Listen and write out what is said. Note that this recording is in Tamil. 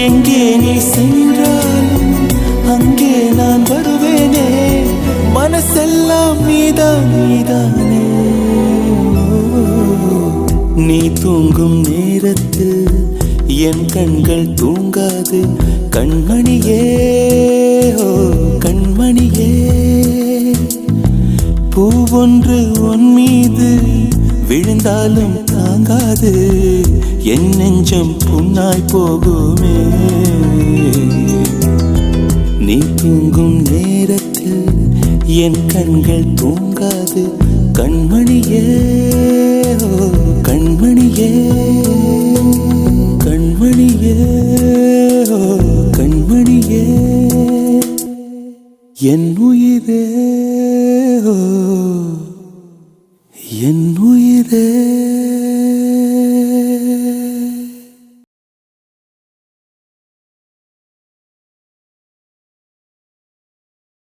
எங்கே நீ சென்றாலும் அங்கே நான் வருவேனே, மனசெல்லாம் நீதான் நீதானே. நீ தூங்கும் நேரத்தில் என் கண்கள் தூங்காது கண்மணியே, ஓ கண்மணியே. பூவொன்று உன் மீது விழுந்தாலும் தாங்காது, என் நெஞ்சம் புண்ணாய் போகுமே. நீ தூங்கும் நேரத்தில் என் கண்கள் தூங்காது கண்மணியே, ஓ கண்மணியே, கண்மணியே, ஓ கண்மணியே. என் உயிர்